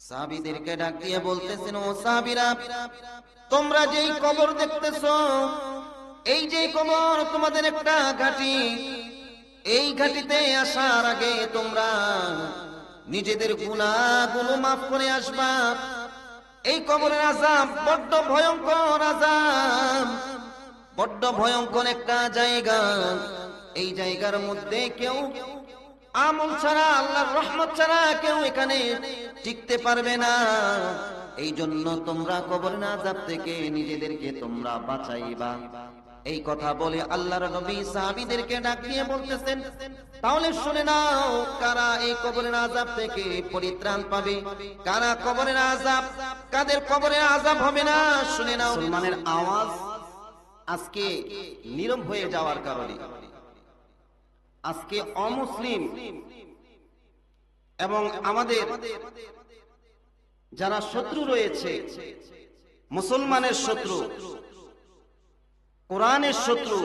সাহাবীদেরকে ডাক দিয়ে বলতেছেন, ও সাহাবীরা, তোমরা যেই কবর দেখতেছো, এই যে কবর তোমাদের একটা ঘাঁটি, এই ঘাঁটিতে আসার আগে তোমরা নিজেদের গুনাহগুলো মাফ করে আসবা। এই কবরের আযাব বড্ড ভয়ঙ্কর আযাব, বড্ড ভয়ঙ্কর একটা জায়গা। এই জায়গার মধ্যে কেউ আমল ছাড়া, আল্লাহর রহমত ছাড়া কেউ এখানে টিকতে পারবে না। এই জন্য তোমরা কবরের আযাব থেকে নিজেদেরকে তোমরা বাঁচাইবা। এই কথা বলে আল্লাহর নবী সাহাবীদেরকে ডাক দিয়ে বলতেছেন, তাহলে শুনে নাও, কারা এই কবরের আযাব থেকে পরিত্রাণ পাবে, কারা কবরের আযাব, কাদের কবরের আযাব হবে না, শুনে নাও। মুসলমানের আওয়াজ আজকে নীরব হয়ে যাওয়ার কারণে আজকে অমুসলিম এবং আমাদের যারা শত্রু রয়েছে, মুসলমানের শত্রু, কোরআনের শত্রু,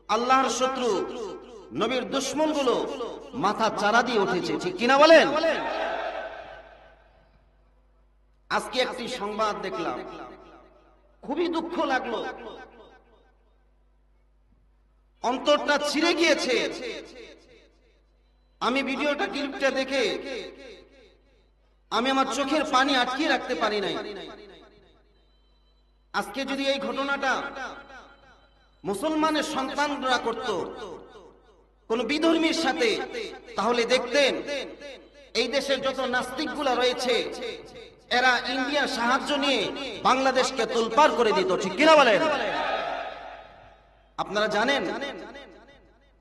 আল্লাহর শত্রু, নবীর দুশমন গুলো মাথা চারা দিয়ে উঠেছে, ঠিক কিনা বলেন? আজকে একটি সংবাদ দেখলাম, খুবই দুঃখ লাগলো, অন্তরটা ছিঁড়ে গিয়েছে। আমি ভিডিওটা ক্লিপটা দেখে আমি আমার চোখের পানি আটকিয়ে রাখতে পারি নাই। আজকে যদি এই ঘটনাটা মুসলমানের সন্তানরা করত কোন বিধর্মীর সাথে, তাহলে দেখতেন এই দেশের যত নাস্তিকগুলা রয়েছে এরা ইন্ডিয়ার সাহায্য নিয়ে বাংলাদেশকে তোলপাড় করে দিত, ঠিক কিনা বলেন? আপনারা জানেন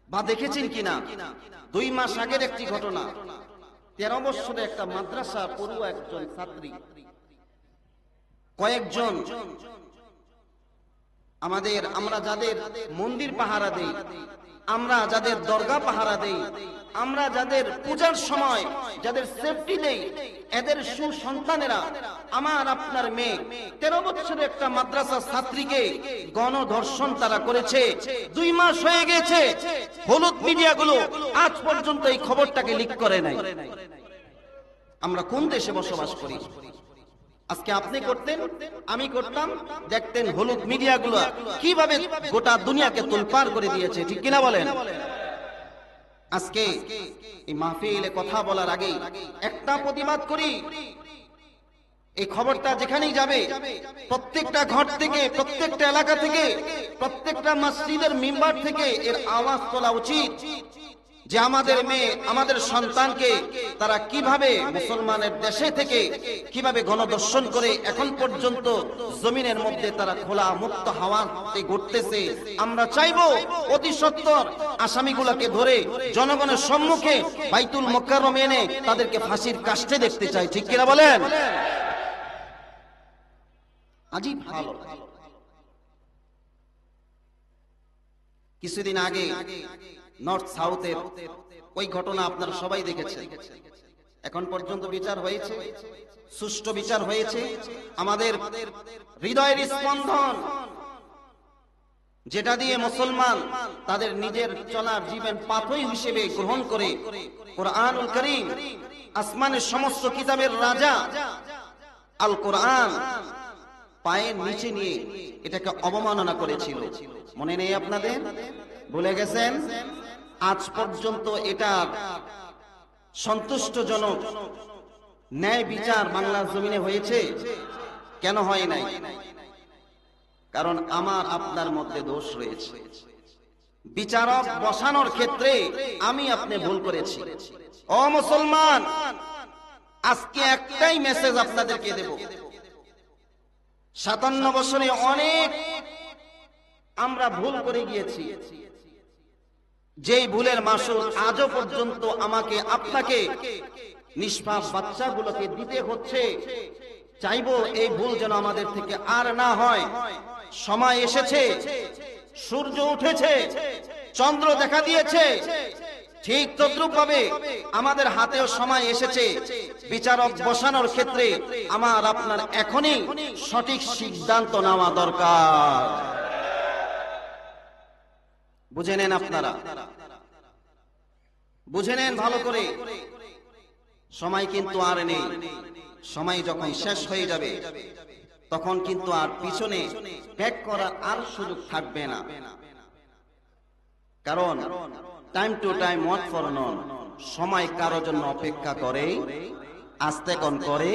বা দেখেছেন কিনা, 2 মাস আগের একটি ঘটনা, 13 বছরের একটা মাদ্রাসা পড়ুয়া একজন ছাত্রী, কয়েকজন আমরা যাদের মন্দির পাহারা দেই, আমরা যাদের দরগা পাহারা দেই, আমরা যাদের পূজার সময় যাদের সেফটি দেই, এদের সুসন্তানেরা, আমার আপনার মেয়ে 13 বছরের একটা মাদ্রাসা ছাত্রীকে গণধর্ষণ তারা করেছে। 2 মাস হয়ে গেছে, হলুদ মিডিয়াগুলো আজ পর্যন্ত এই খবরটাকে লিক করে নাই। আমরা কোন দেশে বসবাস করি? আজকে আপনি করতেন, আমি করতাম, দেখতেন হলুদ মিডিয়াগুলো কিভাবে গোটা দুনিয়াকে তোলপাড় করে দিয়েছে, ঠিক কিনা বলেন? আজকে এই মাহফিলে কথা বলার আগে একটা প্রতিবাদ করি, এই খবরটা যেখানেই যাবে প্রত্যেকটা ঘর থেকে, প্রত্যেকটা এলাকা থেকে, প্রত্যেকটা মসজিদের মিম্বার থেকে এর আওয়াজ তোলা উচিত যে আমাদের মেয়ে, আমাদের সন্তানকে তারা কিভাবে মুসলমানের দেশে থেকে কিভাবে গণধর্ষণ করে এখন পর্যন্ত জমিনের মধ্যে তারা খোলা মুক্ত হাওয়াতে ঘুরতেছে। আমরা চাইবো অতি সত্বর আসামিগুলোকে ধরে জনগণের সম্মুখে বাইতুল মুকাররমে এনে তাদেরকে ফাঁসির কাষ্ঠে দেখতে চাই, ঠিক কিনা বলেন? আজীব ভালো। কিছুদিন আগে নর্থ সাউথের ওই ঘটনা আপনারা সবাই দেখেছেন। এখন পর্যন্ত বিচার হয়েছে, সুষ্ঠু বিচার হয়েছে। আমাদের হৃদয়ের স্পন্দন যেটা দিয়ে মুসলমান তাদের নিজের চলার জীবন পাথই হিসেবে গ্রহণ করে কোরআনুল কারীম, আসমানের সমস্ত কিতাবের রাজা আল কোরআন পায়ের নিচে নিয়ে এটাকে অবমাননা করেছিল। মনে নেই আপনাদের? ভুলে গেছেন? আজ পর্যন্ত এটা সন্তুষ্টজনক ন্যায় বিচার বাংলার জমিনে হয়েছে? কেন হয় নাই? কারণ আমার আপনার মধ্যে দোষ রয়েছে। বিচারক বসানোর ক্ষেত্রে আমি আপনি ভুল করেছি। ও মুসলমান, আজকে একটাই মেসেজ আপনাদেরকে দেব, 57 বছরে অনেক আমরা ভুল করে গিয়েছি। যেই ভুলের মাসুল আজও পর্যন্ত আমাকে আপনাকে নিষ্পাপ বাচ্চাগুলোকে দিতে হচ্ছে, চাইবো এই ভুল যেন আমাদের থেকে আর না হয়। সময় এসেছে, সূর্য উঠেছে, চন্দ্র দেখা দিয়েছে, ঠিক তদ্রূপ ভাবে আমাদের হাতেও সময় এসেছে বিচারক বসানোর ক্ষেত্রে আমার আপনার এখনই সঠিক সিদ্ধান্ত নেওয়া দরকার। বুঝে নেন, আপনারা বুঝে নেন ভালো করে, সময় কিন্তু আর নেই। সময় যখন শেষ হয়ে যাবে তখন কিন্তু আর পিছনে ব্যাক করার আর সুযোগ থাকবে না। কারণ time to time wait for none, সময় কারোর জন্য অপেক্ষা করে, আস্তে কোন করে,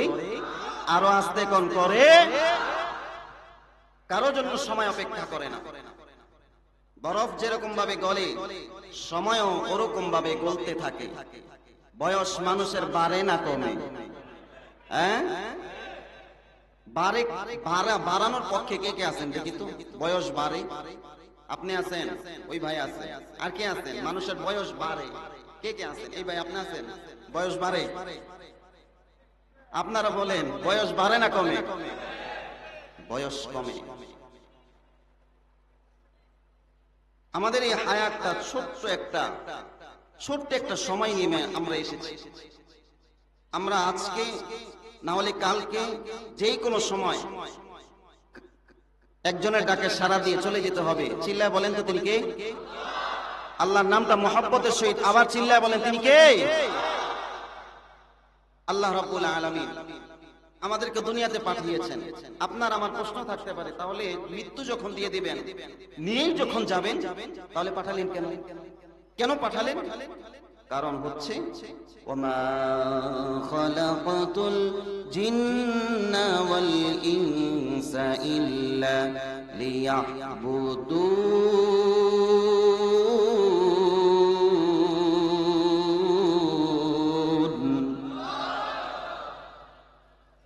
আরো আস্তে কোন করে, কারোর জন্য সময় অপেক্ষা করে না। বরফ যেরকম ভাবে গলে সময়ও ওরকম ভাবে গলতে থাকে। বয়স মানুষের বাড়ে না কমে? হ্যাঁ, বাড়ানোর পক্ষে কে কে আছেন দেখি তো? বয়স বাড়ে, আপনি আছেন, ওই ভাই আছেন, আর কে আছেন? মানুষের বয়স বাড়ে, কে কে আছেন? এই ভাই আপনি আছেন, বয়স বাড়ে। আপনারা বলেন বয়স বাড়ে না কমে? বয়স কমে। আমাদের এই হায়াতটা ছোট্ট একটা সময় নিয়ে আমরা এসেছি। আমরা আজকে না হলে কালকে যেই কোনো সময় একজনের ডাকে সাড়া দিয়ে চলে যেতে হবে। চিল্লায় বলেন তো তিনি কে? আল্লাহর নামটা মুহাব্বতের সহিত আবার চিল্লায় বলেন তিনি কে? আল্লাহ রাব্বুল আলামিন আমাদেরকে দুনিয়াতে পাঠিয়েছেন। আপনার আমার প্রশ্ন থাকতে পারে, তাহলে মৃত্যু যখন দিয়ে দিবেন, নিয়েই যখন যাবেন, তাহলে পাঠালেন কেন? কেন পাঠালেন? কারণ হচ্ছে ওমা খালাকাতুল জিন্না ওয়াল ইনসা ইল্লা লিয়াবুদুন।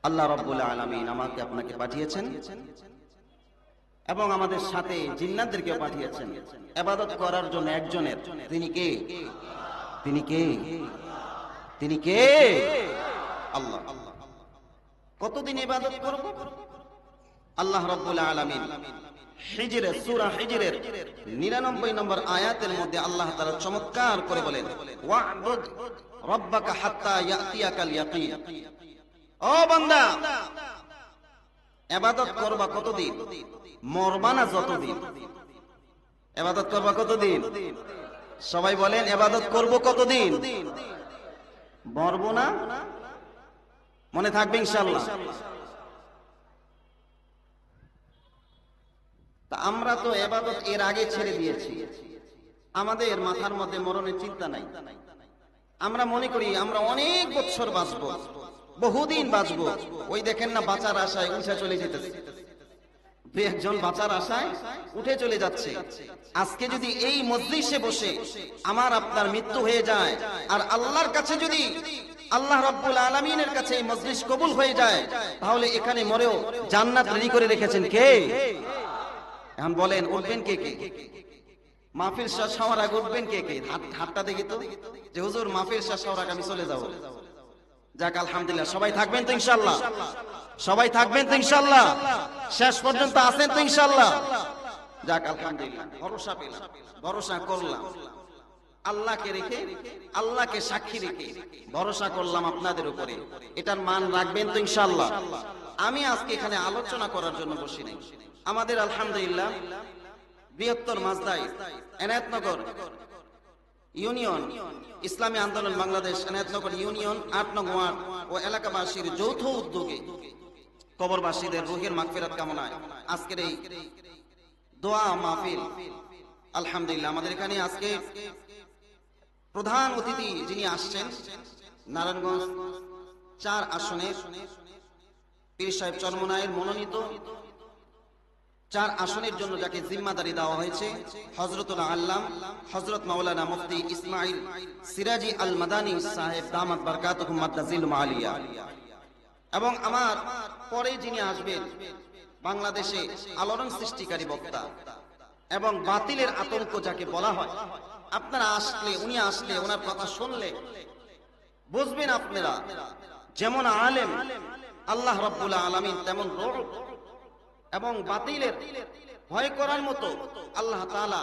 আল্লাহ রাব্বুল আলামিন আমাকে আপনাকে পাঠিয়েছেন এবং আমাদের সাথে জিন্নাতদেরকে পাঠিয়েছেন ইবাদত করার জন্য একজনের। তিনি কে? তিনি কে? তিনি কে? আল্লাহ। কতদিন ইবাদত করব? আল্লাহ রাব্বুল আলামিন হিজরে, সূরা হিজরের 99 নম্বর আয়াতের মধ্যে আল্লাহ তাআলা চমৎকার করে বলেন, ওয়া'বুদ রাব্বাকা হাত্তা ইয়াতিয়াকাল ইয়াকিন। ও বান্দা, ইবাদত করবা কতদিন? মরবা না যতদিন। ইবাদত করবা কতদিন? সবাই বলেন ইবাদত করব কতদিন? মরব না? মনে থাকবে ইনশাআল্লাহ। তা আমরা তো ইবাদত এর আগে ছেড়ে দিয়েছি। আমাদের মাথার মধ্যে মরণের চিন্তা নাই। আমরা মনে করি আমরা অনেক বছর বাঁচবো, বহুদিন বাঁচবো। ওই দেখেন না, বাঁচার আশায় উঠে চলে যেতেছে। দুই একজন বাঁচার আশায় উঠে চলে যাচ্ছে। আজকে যদি এই মজলিসে বসে আমার আপনার মৃত্যু হয়ে যায়, আর আল্লাহর কাছে যদি, আল্লাহ রাব্বুল আলামিনের কাছে এই মজলিস কবুল হয়ে যায়, তাহলে এখানে মরেও জান্নাত রেডি করে রেখেছেন কে? এখন বলেন উঠবেন কে কে? মাহফিল শেষ হওয়ার আগে উঠবেন কে কে? হাতটা দেখি তো, যে হুজুর মাহফিল শেষ হওয়ার আগে আমি চলে যাব। যাক আলহামদুলিল্লাহ, সবাই থাকবেন তো ইনশাআল্লাহ? সবাই থাকবেন তো ইনশাআল্লাহ? শেষ পর্যন্ত আছেন তো ইনশাআল্লাহ? যাক আলহামদুলিল্লাহ, ভরসা পেলাম, ভরসা করলাম আল্লাহকে রেখে, আল্লাহকে সাক্ষী রেখে ভরসা করলাম আপনাদের উপরে। এটার মান রাখবেন তো ইনশাআল্লাহ? আমি আজকে এখানে আলোচনা করার জন্য বসি নাই। আমাদের আলহামদুলিল্লাহ বৃহত্তর মাজদাই এনায়েতনগর ইউনিয়ন, ইসলামী আন্দোলন বাংলাদেশ এনায়েতনগর ইউনিয়ন ৮ নং ওয়ার্ড ও এলাকাবাসীর যৌথ উদ্যোগে কবরবাসীদের রুহের মাগফিরাত কামনায় আজকের এই দোয়া মাহফিল। আলহামদুলিল্লাহ আমাদের এখানে আজকে প্রধান অতিথি যিনি আসছেন, নারায়ণগঞ্জ ৪ আসনের পীর সাহেব চরমনায়ের মনোনীত ৪ আসনের জন্য যাকে জিম্মাদারি দেওয়া হয়েছে, হযরতুল আল্লাম হযরত মাওলানা মুফতি ইসমাইল সিরাজি আল মাদানী সাহেব দামাত বারকাতুহুম মাদ্দাজিল মালিয়া। এবং আমার পরে যিনি আসবেন, বাংলাদেশে আলোড়ন সৃষ্টিকারী বক্তা এবং বাতিলের আতঙ্ক যাকে বলা হয়, আপনারা আসলে, উনি আসলে, ওনার কথা শুনলে বুঝবেন আপনারা যেমন আলেম আল্লাহ রাব্বুল আলামিন তেমন রূহ, এবং বাতিলের ভয় করার মতো আল্লাহ তাআলা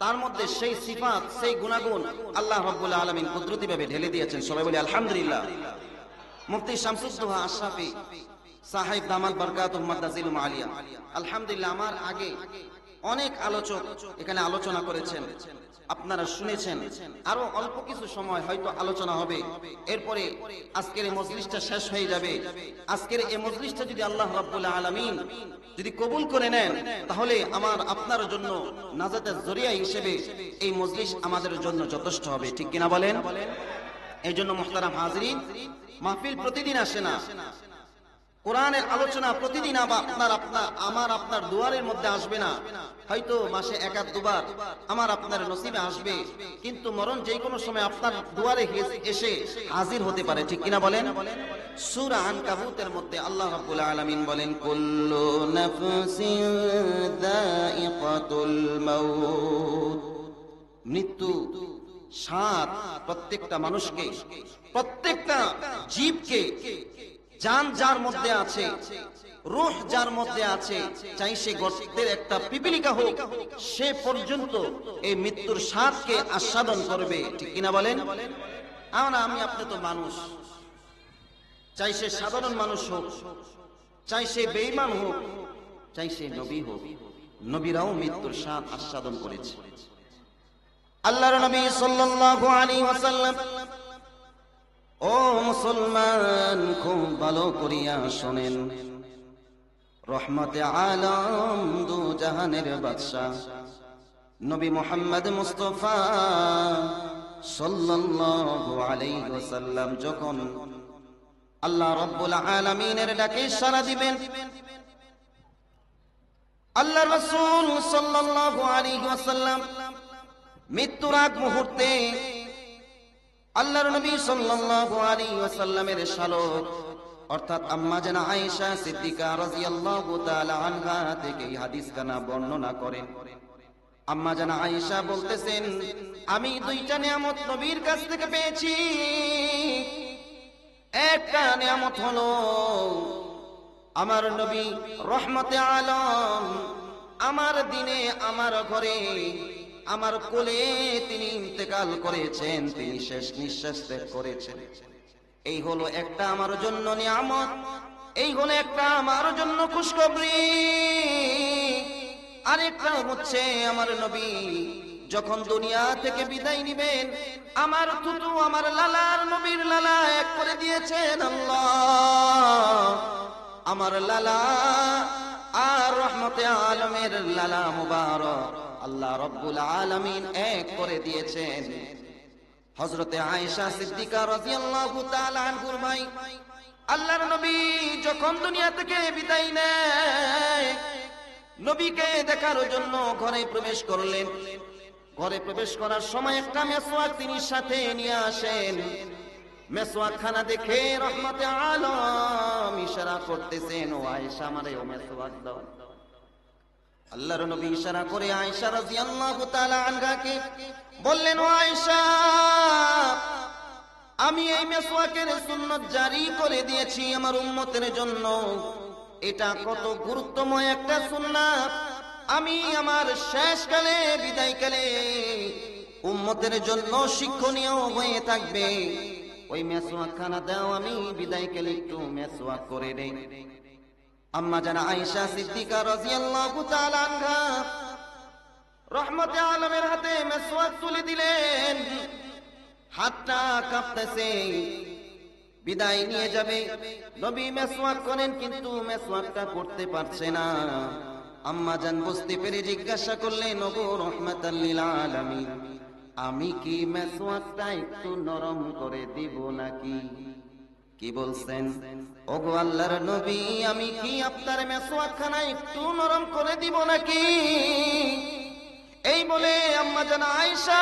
তার মধ্যে সেই সিফাত, সেই গুণাগুণ আল্লাহ রাব্বুল আলামিন কুদরতিভাবে ঢেলে দিয়েছেন। সবাই বলি আলহামদুলিল্লাহ। মুফতি শামসুদ্দোহা আশরাফি সাহেব দামাত বারকাতুহুম মাদ্দাজিল মালিয়া। আলহামদুলিল্লাহ আমার আগে অনেক আলোচক এখানে আলোচনা করেছেন, আপনারা শুনেছেন। আরো অল্প কিছু সময় হয়তো আলোচনা হবে, এরপরে আজকের এই মজলিসটা শেষ হয়ে যাবে। আজকের এই মজলিসটা যদি আল্লাহ রাব্বুল আলামিন যদি কবুল করে নেন, তাহলে আমার আপনার জন্য নাজাতের জরিয়া হিসেবে এই মজলিস আমাদের জন্য যথেষ্ট হবে, ঠিক কিনা বলেন? এই জন্য মুহতারাম হাজিরিন, মাহফিল প্রতিদিন আসে না, কোরআনের আলোচনা প্রতিদিন আপনার দুয়ারের মধ্যে আসবে না, হয়তো মাসে এক আধ দুবার আমার আপনার নসিবে আসবে, কিন্তু মরণ যে কোনো সময় আপনার দুয়ারে এসে হাজির হতে পারে, ঠিক কিনা বলেন? সূরা আনকাবুতের মধ্যে আল্লাহ রাব্বুল আলামিন বলেন, কুল্লু নাফসিন যায়িকাতুল মাউত, মৃত্যু স্বাদ প্রত্যেকটা মানুষকে, প্রত্যেকটা জীবকে, জান যার মধ্যে আছে, রূহ যার মধ্যে আছে, চাই সে গর্তের একটা পিপিলিকা হোক, সে পর্যন্ত এই মৃত্যুর স্বাদকে আস্বাদন করবে, ঠিক কিনা বলেন? আমি আপনি তো মানুষ, চাই সে সাধারণ মানুষ হোক, চাই সে বেঈমান হোক, চাই সে নবী হোক, নবীরাও মৃত্যুর স্বাদ আস্বাদন করেছে। আল্লাহর নবী সাল্লাল্লাহু আলাইহি ওয়াসাল্লাম, ও মুসলমান খুব ভালো করিয়া শোনেন, রহমতে আলম দু জাহানের বাদশা নবী মুহাম্মদ মুস্তাফা সাল্লাল্লাহু আলাইহি ওয়াসাল্লাম যখন আল্লাহ রাব্বুল আলামিনের ডাকে সাড়া দিবেন, আল্লাহ রাসূল সাল্লাল্লাহু আলাইহি ওয়াসাল্লাম মৃত্যুর আগ মুহূর্তে আল্লাহর নবী সাল্লাল্লাহু আলাইহি ওয়াসাল্লামের শালক অর্থাৎ আম্মা জানা আয়েশা সিদ্দিকা রাদিয়াল্লাহু তাআলা আনহা থেকে এই হাদিসখানা বর্ণনা করেন। আম্মা জানা আয়েশা বলতেছেন, আমি দুইটা নিয়ামত নবীর কাছ থেকে পেয়েছি। একটা নিয়ামত হলো আমার নবী রহমতে আলম আমার দিনে আমার ঘরে আমার কোলে তিনি ইন্তেকাল করেছেন, তিনি শেষ নিঃশ্বাস ত্যাগ করেছেন। এই হলো একটা আমার জন্য নিয়ামত, এই হলো একটা আমার জন্য খুশখবরি। আরেকটা হচ্ছে আমার নবী যখন দুনিয়া থেকে বিদায় নিবেন, আমার থুতু আমার লালার নবীর লালা এক করে দিয়েছেন আল্লাহ। আমার লালা আর রহমতে আলমের লালা মুবারক আল্লাহ রাব্বুল আলামিন এক করে দিয়েছেন। হযরতে আয়েশা সিদ্দিকা রাদিয়াল্লাহু তাআলা আনহুর ভাই আল্লাহর নবী যখন দুনিয়া থেকে বিদায় নেয়, নবীকে দেখার জন্য ঘরে প্রবেশ করলেন। ঘরে প্রবেশ করার সময় একটা মেসওয়াক তিনি সাথে নিয়ে আসেন। মেসওয়াক খানা দেখে রহমতে আলম ইশারা করতেছেন, ও আয়েশা আমারে ও মেসওয়াক দাও। আল্লাহর নবী ইশারা করে আয়েশা রাদিয়াল্লাহু তাআলা আনহাকে বললেন, ও আয়েশা আমি এই মেসওয়াকের সুন্নাত জারি করে দিয়েছি আমার উম্মতের জন্য। এটা কত গুরুত্বময় একটা সুন্নাত, আমি আমার শেষকালে বিদায়কালে উম্মতের জন্য শিক্ষণীয় হয়ে থাকবে। ওই মেসওয়াক খানা দাও, আমি বিদায়কালে একটু মেসওয়াক করে দেই। আম্মা জানা আয়েশা সিদ্দিকা রাদিয়াল্লাহু তাআলা আনহা রহমতে আলমের হাতে মেসওয়াক তুলে দিলেন। হাতটা কাঁপতেছে, বিদায় নিয়ে যাবে। নবী মেসওয়াক করেন কিন্তু মেসওয়াকটা করতে পারছে না। আম্মা জান বুঝতে পেরে জিজ্ঞাসা করলেন, ওগো রাহমাতাল লিল আলামিন, আমি কি মেসওয়াকটা একটু নরম করে দিব নাকি? কি বলছেন? ওগো আল্লাহর নবী, আমি কি আপনার মেসওয়াকখানা একটু নরম করে দিব নাকি? এই বলে আম্মা জানা আয়েশা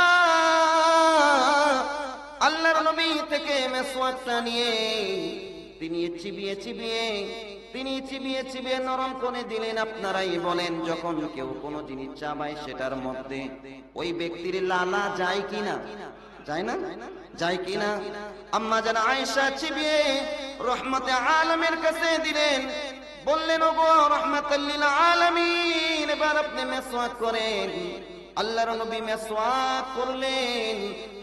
আল্লাহর নবী থেকে মেসওয়াকটা নিয়ে তিনি চিবিয়ে নরম করে দিলেন। আপনারাই বলেন, যখন কেউ কোনো জিনিস চাবায় সেটার মধ্যে ওই ব্যক্তির লালা যায় কিনা? যায় না? যায় কিনা? আম্মা জানা আয়েশা চিবিয়ে রহমতে আলমের কাছে দিলেন, বললেন, ওগো রহমাতাল লিল আলামিন, এবার আপনি মেসওয়াক করেন। আল্লাহর নবী মেসওয়াক করলেন,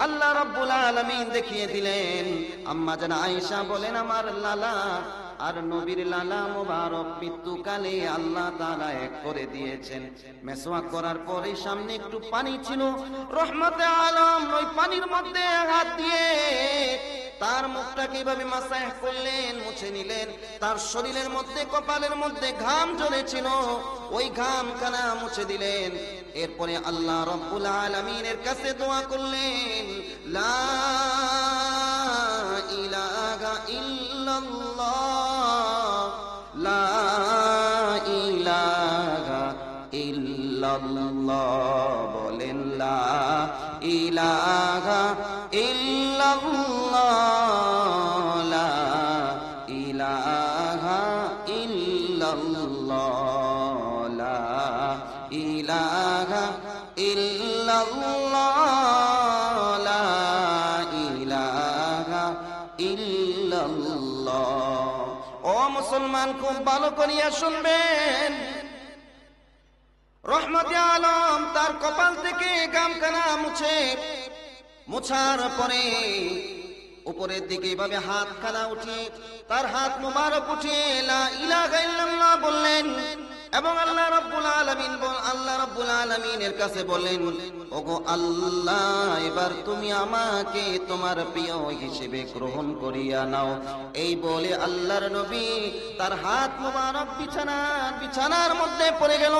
আল্লাহ রাব্বুল আলামিন দেখিয়ে দিলেন। আম্মা জানা আয়েশা বলেন, আমার লালা আর নবীর লালা মোবারক মৃত্যুকালে আল্লাহ তাআলা এক করে দিয়েছেন। মেসওয়াক করার পরে সামনে একটু পানি ছিল, রহমতে আলম ওই পানির মধ্যে হাত দিয়ে তার মুখটাকে এইভাবে মাসাহ করলেন, মুছে নিলেন। তার শরীরের মধ্যে, কপালের মধ্যে ঘাম ঝরেছিল, ওই ঘাম কানা মুছে দিলেন। এরপরে আল্লাহ রাব্বুল আলামিনের কাছে দোয়া করলেন, লা ইলাহা ইল্লাল্লাহ, লা ইলাহা ইল্লাল্লাহ, বলেন লা ইলাহা ইল্লাল্লাহ, লা ইলাহা ইল্লাল্লাহ, লা ইলাহা ইল্লাল্লাহ, লা ইলাহা ইল্লাল্লাহ। ও মুসলমান, খুব ভালো করিয়া শুনবেন। রহমতে আলম তার কপাল থেকে গামখানা মুছার পরে উপরের দিকে এভাবে হাতখানা উঠিয়ে, তার হাত মুবারক উঠিয়ে লা ইলাহা ইল্লাল্লাহ বললেন এবং আল্লাহ রাব্বুল আলামিনের কাছে বললেন, ওগো আল্লাহ, এবার তুমি আমাকে তোমার প্রিয় হিসেবে গ্রহণ করিয়া নাও। এই বলে আল্লাহর নবী তার হাত মুবারক বিছানার মধ্যে পড়ে গেল।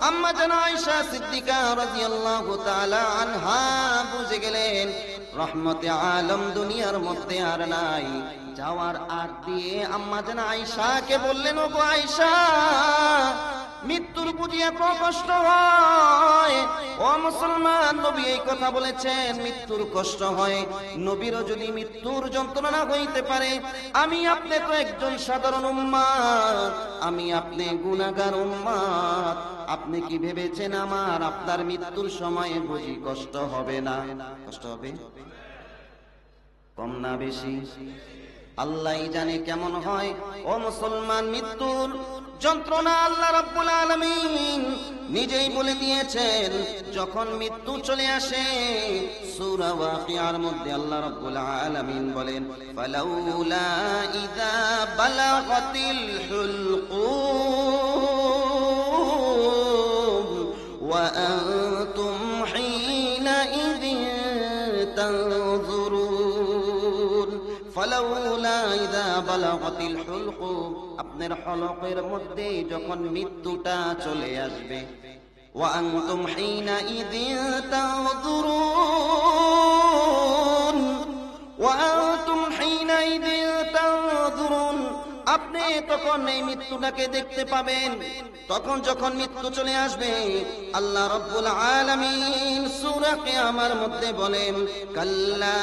আম্মা জান আয়েশা সিদ্দিকা রাদিয়াল্লাহু তাআলা আনহা বুঝে গেলেন রহমতে আলম দুনিয়ার মধ্যে আর নাই। যাওয়ার আগ দিয়ে আম্মা জান আয়েশাকে বললেন, ওগো আয়েশা, মৃত্যুর বুঝি এত কষ্ট হয়? ও মুসলমান, নবী এই কথা বলেছেন, মৃত্যুর কষ্ট হয়। নবীরও যদি মৃত্যুর যন্ত্রণা হইতে পারে, আমি আপনি তো একজন সাধারণ উম্মত, আমি আপনি গুনাহগার উম্মত। আপনি কি ভেবেছেন আমার আপনার মৃত্যুর সময়ে বুঝি কষ্ট হবে না? কষ্ট হবে, কম না বেশি? আল্লাহই জানে কেমন হয়। ও মুসলমান, মৃত্যুর যন্ত্রণা আল্লাহ রাব্বুল আলামিন নিজেই বলে দিয়েছেন। যখন মৃত্যু চলে আসে, সূরা ওয়াকিয়ার মধ্যে আল্লাহ রাব্বুল আলামিন বলেন, ফালাউলা ইযা বালাগাতিল হুলকুম ওয়া আনতুম হিনা ইযিন তানজুরুন। ফালাউলা ইযা বালাগাতিল হুলকুম, আপনার হলকের মধ্যে যখন মৃত্যুটা চলে আসবে, ওয়া আনতুম হিনা ইযিন তানজুরুন, ওয়া আনতুম হিনা ইযিন তানজুরুন, আপনি তখন এই মৃত্যুটাকে দেখতে পাবেন। তখন যখন মৃত্যু চলে আসবে, আল্লাহ রাব্বুল আলামিন সূরা কিয়ামার মধ্যে বলেন, কাল্লা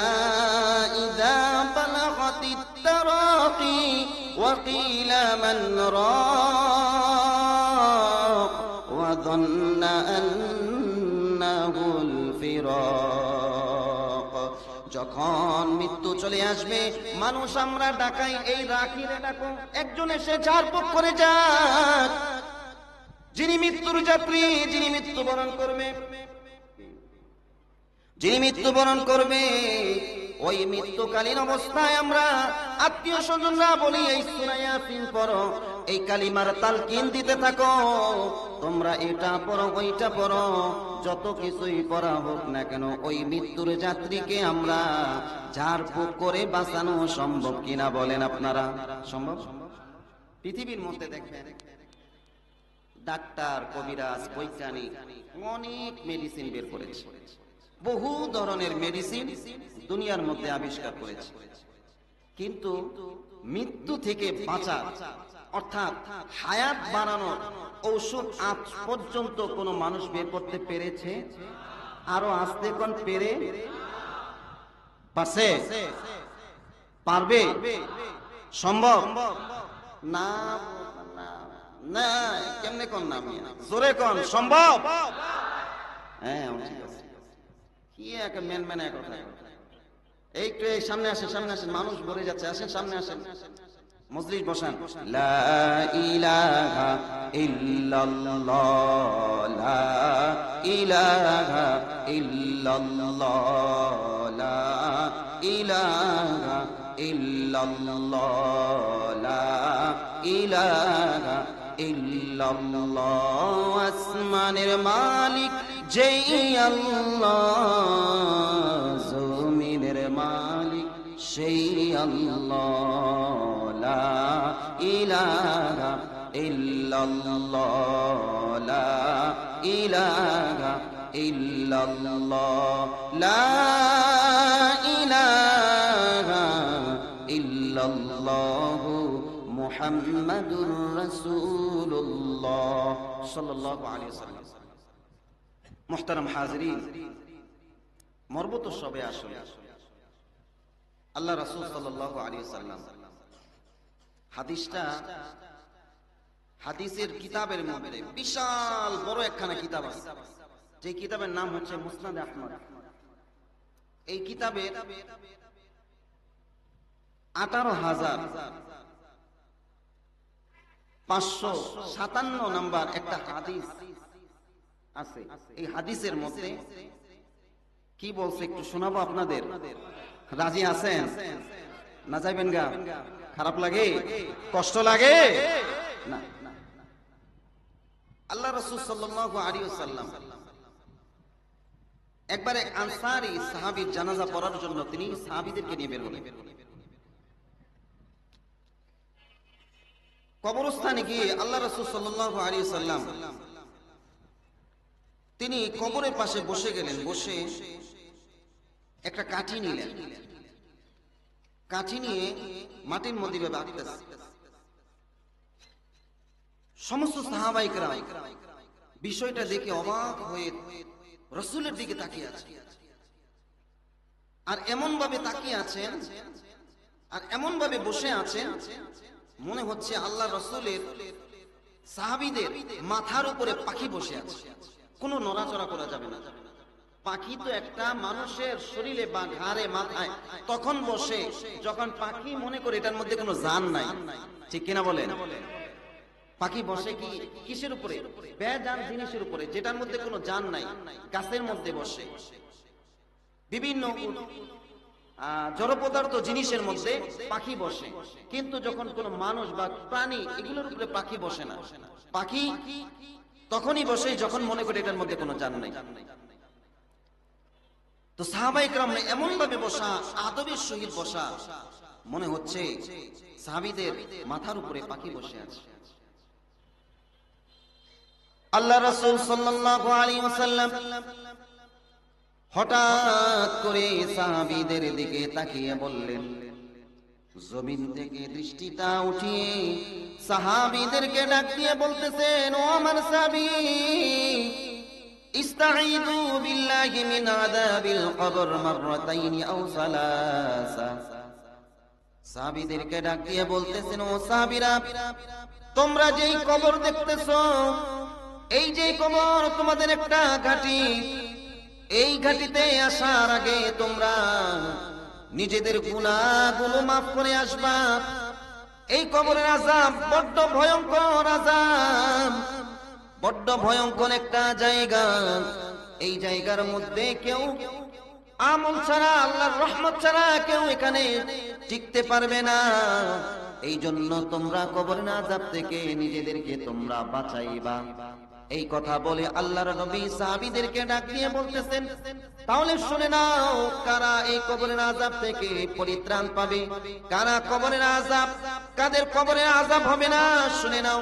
ইযা বালাগাতিত তারাকি ওয়া কিলা মান রাক ওয়া যান্না আন্নাহুল ফিরাক। যখন মৃত্যু চলে আসবে, মানুষ আমরা ডাকাই, এই রাখিরে ডাকো, একজন এসে ঝাড়ফুঁক করে যাক। যিনি মৃত্যুর যাত্রী, যিনি মৃত্যুবরণ করবে, ওই মৃত্যুকালীন অবস্থায় আমরা আত্মীয় স্বজনরা বলি, এই সূরা ইয়াসিন পড়ো, এই কালিমার তালকিন দিতে থাকো, তোমরা এটা পড়ো, ওইটা পড়ো, যত কিছুই পড়া হোক না কেন, ওই মৃত্যুর যাত্রীকে আমরা ঝাড়ফুঁক করে বাঁচানো সম্ভব কিনা বলেন আপনারা? সম্ভব? পৃথিবীর মধ্যে দেখেন, ডাক্তার, কবিরাজ, বৈজ্ঞানিক অনেক মেডিসিন বের করেছে, বহু ধরনের মেডিসিন দুনিয়ার মধ্যে আবিষ্কার করেছে, কিন্তু মৃত্যু থেকে বাঁচা অর্থাৎ হায়াত বাড়ানোর ঔষধ আজ পর্যন্ত কোনো মানুষ বের করতে পেরেছে? আরো আসতে কোন পারবে? সম্ভব না? না, কেমনে কোন নাম, জোরে কোন সম্ভব? হ্যাঁ, কি একটা মেন কথা। একটু এই সামনে আসেন, মানুষ ভরে যাচ্ছে, আসেন সামনে আসেন, মজলিস বসান। লা ইলাহা ইল্লাল্লাহ, লা ইলাহা ইল্লাল্লাহ, লা ইলাহা ইল্লাল্লাহ, লা ইলাহা ইল্লাল্লাহ। আসমানের মালিক যেই আল্লাহ, জমিনের মালিক সেই আল্লাহ। লা ইলাহা ইল্লাল্লাহ, লা ইলাহা ইল্লাল্লাহ, লা ইলাহা ইল্লাল্লাহ, মুহাম্মাদুর রাসূলুল্লাহ সাল্লাল্লাহু আলাইহি ওয়াসাল্লাম। মুহতারাম হাজিরিন, মরবত সবে আসলে আল্লাহ রাসূল সাল্লাল্লাহু আলাইহি ওয়াসাল্লাম হাদিসের কিতাবের মধ্যে বিশাল বড় একখানা কিতাব আছে, যে কিতাবের নাম হচ্ছে মুসনাদ আহমদ। এই কিতাবে 18,557 নাম্বার একটা হাদিস আছে। এই হাদিসের মধ্যে কি বলছে একটু শোনাবো আপনাদের। রাজি আছেন না? যাইবেন গা? খারাপ লাগে? কষ্ট লাগে না? আল্লাহ রাসূল সাল্লাল্লাহু আলাইহি ওয়াসাল্লাম একবার এক আনসারী সাহাবীর জানাজা পড়ার জন্য তিনি সাহাবীদেরকে নিয়ে বের হলেন। কবরস্থানে গিয়ে আল্লাহ রাসূল সাল্লাল্লাহু আলাইহি ওয়াসাল্লাম তিনি কবরের পাশে বসে গেলেন। বসে একটা কাঠি নিলেন। কাঠি নিয়ে মাটির মধ্যে ভাবে আঁকতেছে। সমস্ত সাহাবায়ে কেরাম বিষয়টা দেখে অবাক হয়ে রাসূলের দিকে তাকিয়ে আছে। আর এমন ভাবে তাকিয়ে আছেন, আর এমন ভাবে বসে আছেন, মনে হচ্ছে আল্লাহ রাসূলের সাহাবীদের মাথার উপরে পাখি বসে আছে। কোনো নড়াচড়া করা যাবে না। পাখি তো একটা মানুষের শরীরে বা ঘাড়ে মাথায় তখন বসে যখন পাখি মনে করে এটার মধ্যে কোনো জান নাই, ঠিক কিনা বলেন? পাখি বসে কি কিসের উপরে? বেজান জিনিসের উপরে, যেটার মধ্যে কোনো জান নাই। গাছের মধ্যে বসে, বিভিন্ন জড় পদার্থ জিনিসের মধ্যে পাখি বসে। কিন্তু যখন কোনো মানুষ বা প্রাণী এগুলোর উপরে পাখি বসে না। পাখি তখনই বসে যখন মনে করে এটার মধ্যে কোনো জান নাই। তো সাহাবায়ে কেরাম এমন ভাবে বসা, আদবের সহিত বসা, মনে হচ্ছে সাহাবীদের মাথার উপরে পাখি বসে আছে। আল্লাহ রাসূল সাল্লাল্লাহু আলাইহি ওয়াসাল্লাম হঠাৎ করে সাহাবীদের দিকে তাকিয়ে বললেন, জমিন থেকে দৃষ্টিটা উঠিয়ে সাহাবীদেরকে ডাক দিয়ে বলতেছেন, ও আমার সাহাবী, ইস্তাঈযু বিল্লাহি মিন আযাবিল কবর মাররাতাইনি আও সালাসা। সাহাবীদেরকে ডাক দিয়ে বলতেছেন, ও সাহাবীরা, তোমরা যেই কবর দেখতেছো, এই যে কবর তোমাদের একটা ঘাটি, এই ঘাটিতে আসার আগে তোমরা নিজেদের গুনাহগুলো মাফ করে আসবা। এই কবরের আযাব বড্ড ভয়ঙ্কর আযাব, বড্ড ভয়ঙ্কর একটা জায়গা। এই জায়গার মধ্যে কেউ আমল ছাড়া, আল্লাহর রহমত ছাড়া কেউ এখানে টিকতে পারবে না। এই জন্য তোমরা কবরের আযাব থেকে নিজেদেরকে তোমরা বাঁচাইবা। এই কথা বলে আল্লাহর নবী সাহাবীদেরকে ডাক দিয়ে বলতেছেন, তাহলে শুনে নাও, কারা এই কবরের আযাব থেকে পরিত্রাণ পাবে, কারা কবরের আযাব, কাদের কবরের আযাব হবে না। শুনে নাও,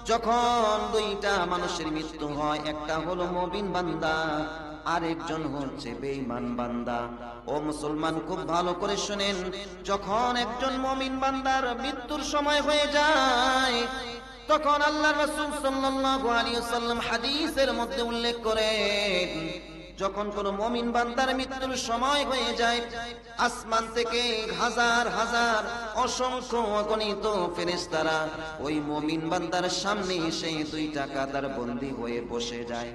যখন দুইটা মানুষের মৃত্যু হয়, একটা হলো মুমিন বান্দা, আরেকজন হচ্ছে বেঈমান বান্দা। ও মুসলমান, খুব ভালো করে শুনেন, যখন একজন মুমিন বান্দার মৃত্যুর সময় হয়ে যায়, তখন আল্লাহ রাসূল সাল্লাল্লাহু আলাইহি ওয়াসাল্লাম হাদিসের মধ্যে উল্লেখ করেন, যখন কোন মুমিন বান্দার মৃত্যুর সময় হয়ে যায়, আসমান থেকে হাজার হাজার অসংখ্য অগণিত ফেরেশতারা ওই মুমিন বান্দার সামনে এসে দুইটা কাতার বন্দী হয়ে বসে যায়।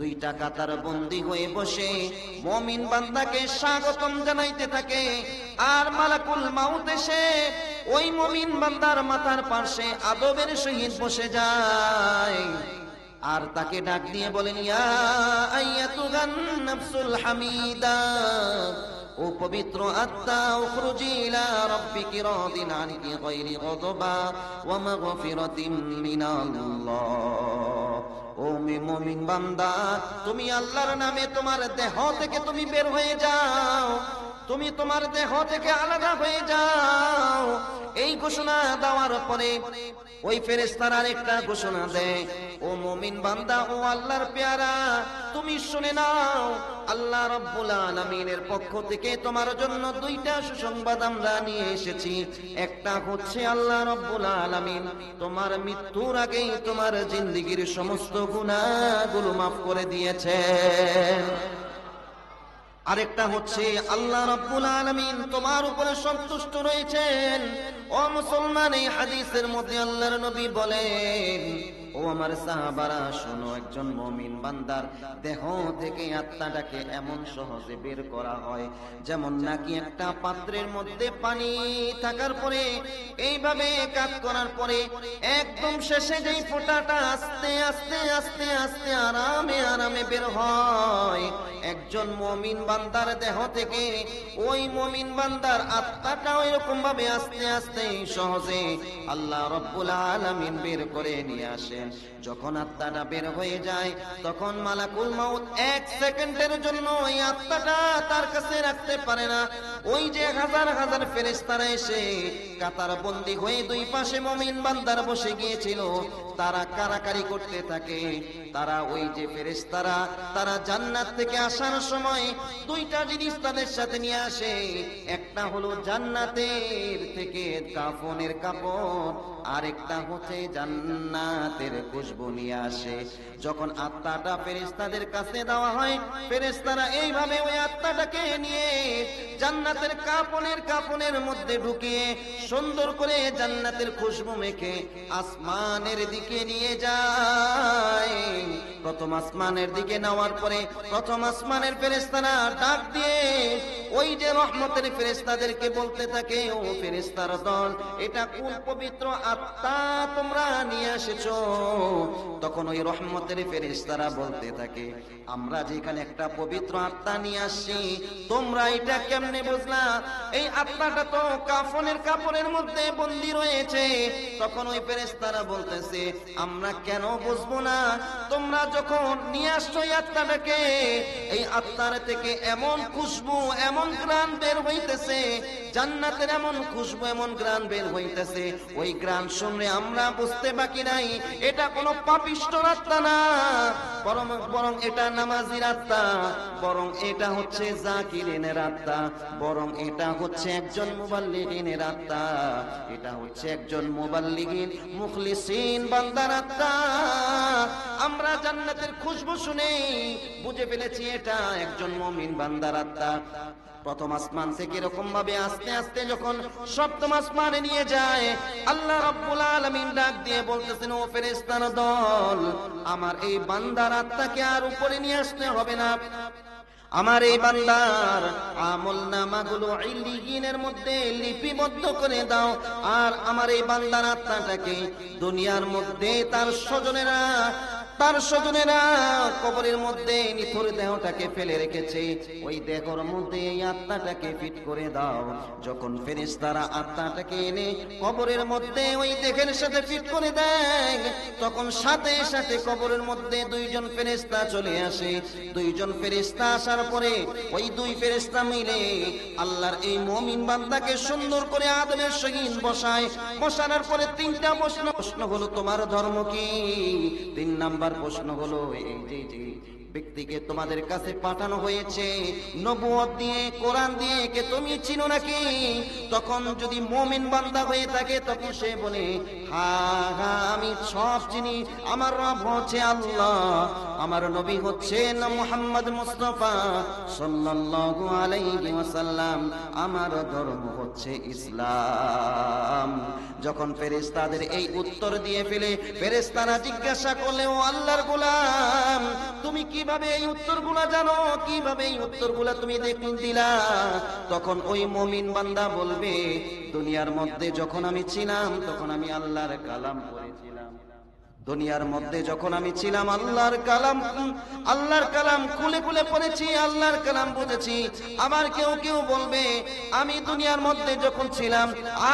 দুইটা কাতার বন্দী হয়ে বসে মুমিন বান্দাকে স্বাগতম জানাইতে থাকে। আর মালাকুল মাউত এসে ওই মুমিন বান্দার মাথার পাশে আদবের সহিত বসে যায়, আর তাকে ডাক দিয়ে বলেন, ইয়া আইয়াতুহান নাফসুল হামিদা, ও ও পবিত্র আত্মা উখরুজি ইলা রাব্বিকি রাদিন আনকি গায়রি গাদবা ওয়া মাগফিরাতিন মিনাল্লাহ। ও মুমিন বান্দা, তুমি আল্লাহর নামে তোমার দেহ থেকে তুমি বের হয়ে যাও, তুমি তোমার দেহ থেকে আলাদা হয়ে যাও। এই ঘোষণা দেওয়ার পরে ওই ফেরেশতারা আরেকটা ঘোষণা দেয়, ও মুমিন বান্দা, ও আল্লাহর পেয়ারা, তুমি শুনে নাও, আল্লাহ রাব্বুল আলামিনের পক্ষ থেকে তোমার জন্য দুইটা সুসংবাদ আমরা নিয়ে এসেছি। একটা হচ্ছে আল্লাহ রাব্বুল আলামিন তোমার মৃত্যুর আগেই তোমার জিন্দেগীর সমস্ত গুনাহগুলো মাফ করে দিয়েছেন। আরেকটা হচ্ছে আল্লাহ রাব্বুল আলামিন তোমার উপরে সন্তুষ্ট রয়েছেন। ও মুসলমান, এই হাদিসের মধ্যে আল্লাহর নবী বলেন, ও আমার সাহাবারা শোনো, একজন মুমিন বান্দার দেহ থেকে আত্মাটাকে এমন সহজে বের করা হয় যেমন নাকি একটা পাত্রের মধ্যে পানি থাকার পরে এইভাবে কাজ করার পরে একদম শেষে যেই ফোঁটাটা আস্তে আস্তে আস্তে আস্তে আরামে আরামে বের হয়, একজন মুমিন বান্দার দেহ থেকে ওই মুমিন বান্দার আত্মাটা এরকম ভাবে আস্তে আস্তে সহজে আল্লাহ রাব্বুল আলামিন বের করে নিয়ে আসেন। যখন আত্মাটা বের হয়ে যায় তখন মালাকুল মাউত 1 সেকেন্ডের জন্য ওই আত্মাটা তার কাছে রাখতে পারে না। ওই যে হাজার হাজার ফেরেশতারা এসে কাতার বন্দী হয়ে দুই পাশে মুমিন বান্দার বসে গিয়েছিল, তারা কারাকারি করতে থাকে। তারা ওই যে ফেরেশতারা তারা জান্নাত থেকে আসার সময় দুইটা জিনিস তাদের সাথে নিয়ে আসে। একটা হলো জান্নাতের থেকে কাফনের কাপড়, আরেকটা হচ্ছে জান্নাতের খুশবু নিয়ে আসে। যখন আত্মাটা ফেরেশতাদের কাছে দেওয়া হয়, ফেরেশতারা এইভাবে ওই আত্মাটাকে নিয়ে জান্নাতের কাফনের মধ্যে ঢুকিয়ে সুন্দর করে জান্নাতের খুশবু মেখে আসমানের দিকে নিয়ে যায়। প্রথম আসমানের দিকে নেওয়ার পরে প্রথম আসমানের ফেরেশতারা ডাক দিয়ে ওই যে রহমতের ফেরেশতাদেরকে বলতে থাকে, ও ফেরেশতার দল, এটা কোন পবিত্র আত্মা তোমরা নিয়ে এসেছো? তখন ওই রহমতের ফেরেশতারা বলতে থাকে, আমরা যেখানে একটা পবিত্র আত্মা নিয়ে আসছি, তোমরা এটা কেমনে বুঝলা? এই আত্মাটা তো কাফনের কাপড়ের মধ্যে বন্দী রয়েছে। তখন ওই ফেরেশতারা বলতেছে, আমরা কেন বুঝবো না? তোমরা যখন নিয়ে আসছো এই আত্মাটাকে, এই আত্মার থেকে এমন খুশবু এমন ঘ্রাণ বের হইতেছে, জান্নাতের এমন খুশবু এমন ঘ্রাণ বের হইতেছে, ওই ঘ্রাণ শুনে আমরা বুঝতে বাকি নাই এটা কোনো পাপিষ্ঠ আত্মা না, বরং এটা নামাজির আত্মা, বরং এটা হচ্ছে জাকিরিনের আত্মা, বরং এটা হচ্ছে একজন মুবাল্লিগিনের আত্মা, এটা হচ্ছে একজন মুবাল্লিগিন মুখলিসিন বান্দার আত্মা। আমরা জান্নাতের খুশবু শুনে বুঝে ফেলেছি এটা একজন মুমিন বান্দার আত্মা। প্রথম আসমান থেকে এরকম ভাবে আস্তে আস্তে যখন সপ্তম আসমানে নিয়ে যায়, আল্লাহ রাব্বুল আলামিন ডাক দিয়ে বলতেছেন, ও ফেরেশতার দল, আমার এই বান্দার আত্মাকে আর উপরে নিয়ে আসতে হবে না, আমার এই বান্দার আমলনামাগুলো ইল্লিয়িনের মধ্যে লিপিবদ্ধ করে দাও। আর আমার এই বান্দার আত্মাটাকে দুনিয়ার মধ্যে তার স্বজনেরা কবরের মধ্যে নিথর দেহটাকে ফেলে রেখেছে, ওই দেহর মধ্যে এই আত্মাটাকে ফিট করে দাও। যখন ফেরেশতারা আত্মাটাকে এনে কবরের মধ্যে ওই দেহের সাথে ফিট করে দেয়, তখন সাথে সাথে কবরের মধ্যে দুইজন ফেরেশতা চলে আসে। দুইজন ফেরেশতা আসার পরে ওই দুই ফেরেশতা মিলে আল্লাহর এই মুমিন বান্দাকে সুন্দর করে আদমের সহিত বসানোর পরে তিনটা প্রশ্ন হলো, তোমার ধর্ম কি? 3 নাম্বার প্রশ্ন হলো, এই যে ব্যক্তিকে তোমাদের কাছে পাঠানো হয়েছে নবুয়ত দিয়ে, কোরআন দিয়ে, কে তুমি চিনো নাকি? তখন যদি মুমিন বান্দা হয়ে থাকে তখন সে বলে, হ্যাঁ হ্যাঁ আমি সব চিনি, আমার রব হচ্ছে আল্লাহ, আমার নবী হচ্ছেন মুহাম্মদ মুস্তাফা সাল্লাল্লাহু আলাইহি ওয়াসাল্লাম, আমার ধর্ম হচ্ছে ইসলাম। যখন ফেরেশতাদের এই উত্তর দিয়ে ফেলে ফেরেশতারা জিজ্ঞাসা করলে, ও আল্লাহর গোলাম, তুমি কিভাবে এই উত্তরগুলা জানো? কিভাবে এই উত্তরগুলা তুমি দিলা? তখন ওই মুমিন বান্দা বলবে, দুনিয়ার মধ্যে যখন আমি ছিলাম তখন আমি আল্লাহর কালাম পড়েছিলাম, দুনিয়ার মধ্যে যখন আমি ছিলাম আল্লাহর কালাম খুলে খুলে পড়েছি, আল্লাহর কালাম বুঝেছি। আবার কেউ কেউ বলবে আমি দুনিয়ার মধ্যে যখন ছিলাম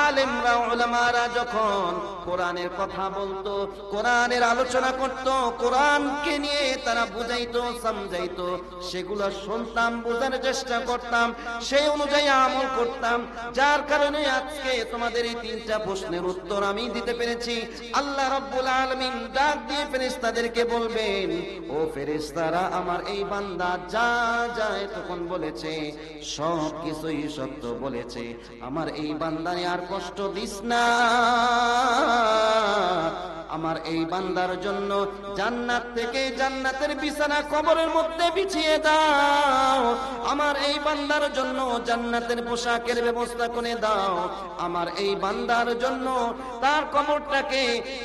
আলেমরা উলামারা যখন কোরআনের কথা বলতো, কোরআনের আলোচনা করত, কোরআনকে নিয়ে তারা বুঝাইতো সমঝাইতো, সেগুলো শুনতাম, বোঝার চেষ্টা করতাম, সেই অনুযায়ী আমল করতাম। যার কারণে আজকে তোমাদের এই তিনটা প্রশ্নের উত্তর আমি দিতে পেরেছি। আল্লাহ রাব্বুল আলামিন ডাক দিয়ে ফেরেশতাদেরকে বলবেন, ও ফেরেশতারা, আমার এই বান্দা যা যায় তখন বলেছে সব কিছুই সত্য বলেছে, আমার এই বান্দারে আর কষ্ট দিস না। আমার এই বান্দার জন্য জান্নাত থেকে জান্নাতের বিছানা কবরের মধ্যে বিছিয়ে দাও, আমার এই বান্দার জন্য জান্নাতের পোশাকের ব্যবস্থা করে দাও, আমার এই বান্দার জন্য তার কবরটাকে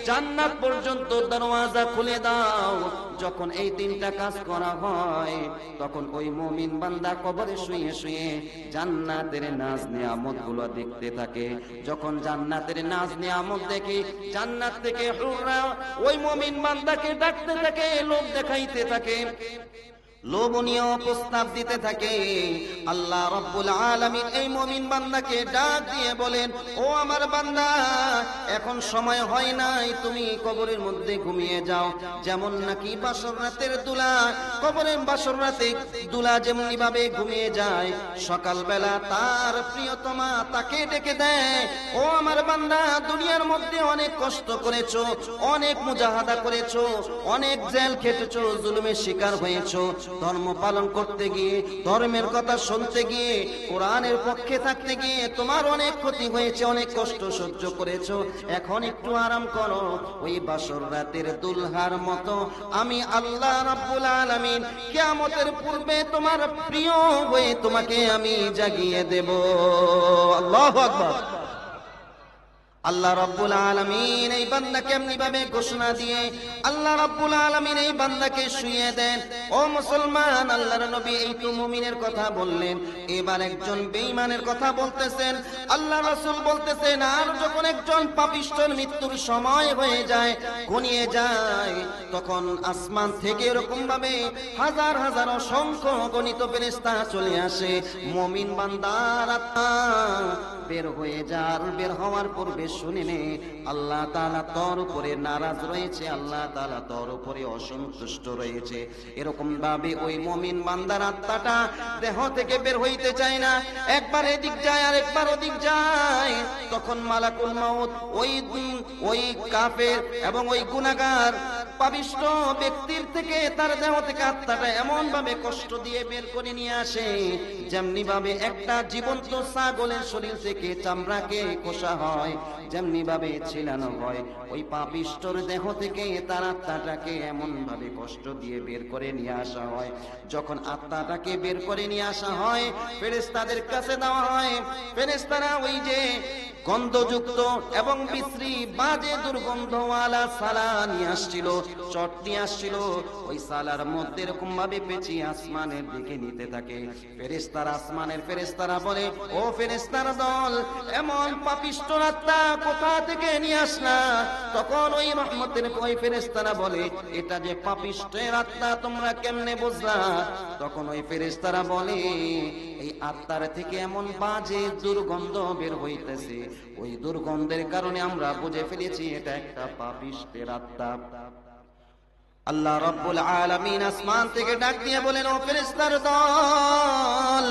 জান্নাত পর্যন্ত দরওয়াজা খুলে দাও। যখন এই তিনটা কাজ করা হয় তখন ওই মুমিন বান্দা কবরে শুয়ে শুয়ে জান্নাতের নাজ নিয়ামত গুলো দেখতে থাকে। যখন জান্নাতের নাজ নিয়ামত দেখে জান্নাত থেকে হুররা ওই মুমিন বান্দাকে ডাকতে থাকে, লোভ দেখাইতে থাকে, লোভনীয় প্রস্তাব দিতে থাকে। আল্লাহ রাব্বুল আলামিন এই মুমিন বান্দাকে ডাক দিয়ে বলেন, ও আমার বান্দা, এখন সময় হয় নাই, তুমি কবরের মধ্যে ঘুমিয়ে যাও। যেমন নাকি বাসর রাতের দুলা, কবরের বাসর রাতে দুলা যেমনি ভাবে ঘুমিয়ে যায়, সকালবেলা তার প্রিয়তমা তাকে ডেকে দেয়, ও আমার বান্দা, দুনিয়ার মধ্যে অনেক কষ্ট করেছো, অনেক মুজাহাদা করেছো, অনেক জেল খেটেছো, জুলুমের শিকার হয়েছো, ধর্ম পালন করতে গিয়ে, ধর্মের কথা শুনতে গিয়ে, কোরআনের পক্ষে থাকতে গিয়ে তোমার অনেক ক্ষতি হয়েছে, অনেক কষ্ট সহ্য করেছো, এখন একটু আরাম করো। ওই বাসর রাতের দুলহার মতো আমি আল্লাহ রাব্বুল আলামিন কিয়ামতের পূর্বে তোমার প্রিয় হয়ে তোমাকে আমি জাগিয়ে দেব। আল্লাহু আকবার। আল্লাহ রাব্বুল আলামিন এই বান্দাকে এমনি ভাবে ঘোষণা দিয়ে আল্লাহ রাব্বুল আলামিন এই বান্দাকে শুইয়ে দেন। ও মুসলমান, আল্লাহর নবী এই তো মুমিনের কথা বললেন, এবার একজন বেঈমানের কথা বলতেছেন। আল্লাহ রাসূল বলতেছেন, আর যখন একজন পাপিষ্ঠের মৃত্যুর সময় হয়ে যায়, ঘনিয়ে যায়, তখন আসমান থেকে এরকম ভাবে হাজার হাজার অসংখ্য গণিত ফেরেশতা চলে আসে। মুমিন বান্দার আত্মা বের হয়ে যার, বের হওয়ার পূর্বে শুনে নে, আল্লাহ তাআলা তোর উপরে নারাজ রয়েছে, আল্লাহ তাআলা তোর উপরে অসন্তুষ্ট রয়েছে। এরকম ভাবে ওই মুমিন বান্দার আত্মাটা দেহ থেকে বের হইতে চায় না, একবার এদিক যায় আর একবার ওদিক যায়। তখন মালাকুল মাউত ওই কাফের এবং ওই গুনাহগার পাপিষ্ঠ ব্যক্তির থেকে, তার দেহ থেকে আত্মাটা এমন ভাবে কষ্ট দিয়ে বের করে নিয়ে আসে, যেমনি ভাবে একটা জীবন্ত ছাগলের শরীর থেকে চামড়াকে খোসা হয়, যেমনি ভাবে ছিলানো হয়, ওই পাপিষ্ঠর দেহ থেকে তার আত্মাটাকে এমন ভাবে কষ্ট দিয়ে বের করে নিয়ে আসা হয়। যখন আত্মাটাকে বের করে নিয়ে আসা হয়, ফেরেশতাদের কাছে দেওয়া হয়। ফেরেশতারা ওই যে গন্ধযুক্ত এবং বিশ্রী বাজে দুর্গন্ধওয়ালা সালা নিয়ে আসছিল, চট নিয়ে আসছিল, ওই সালার মধ্যে এরকম ভাবে পেঁচিয়ে আসমানের দিকে নিতে থাকে। ফেরেশতারা, আসমানের ফেরেশতারা বলে, ও ফেরেশতার দল, এমন পাপিষ্ঠ আত্মা কোথা থেকে নিয়ে আসলা? তখন ওই রহমতের ওই ফেরেশতারা বলে, এটা যে পাপিষ্ঠের আত্মা তোমরা কেমনে বুঝলা? তখন ওই ফেরেশতারা বলে, এই আত্মার থেকে এমন বাজে দুর্গন্ধ বের হইতেছে, ওই দুর্গন্ধের কারণে আমরা বুঝে ফেলেছি এটা একটা পাপিষ্ঠের আত্মা। আল্লাহ রাব্বুল আলামিন আসমান থেকে ডাক দিয়ে বলেন, ও ফেরেশতার দল,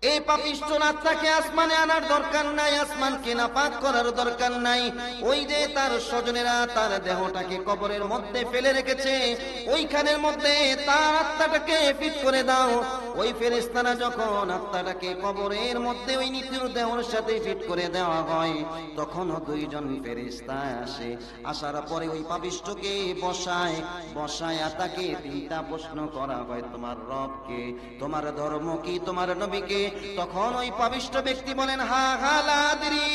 এই পাপিষ্ঠ আত্মাকে আসমানে আনার দরকার নাই, আসমানকে নাপাক করার দরকার নাই। ওই যে তার স্বজনেরা তার দেহটাকে কবরের মধ্যে ফেলে রেখেছে, ওইখানের মধ্যে তার আত্মাটাকে ফিট করে দাও। ওই ফেরেশতারা যখন আত্মাটাকে কবরের মধ্যে ওই নিথর দেহর সাথে ফিট করে দেওয়া হয়, তখন দুইজন ফেরেশতা আসে। আসার পরে ওই পাপিষ্ঠকে বসায়, তাকে তিনটা প্রশ্ন করা হয়, তোমার রব কে, তোমার ধর্ম কি, তোমার নবী কে? তখন ওই পাপিষ্ঠ ব্যক্তি বলেন, হা হা লা আদরি,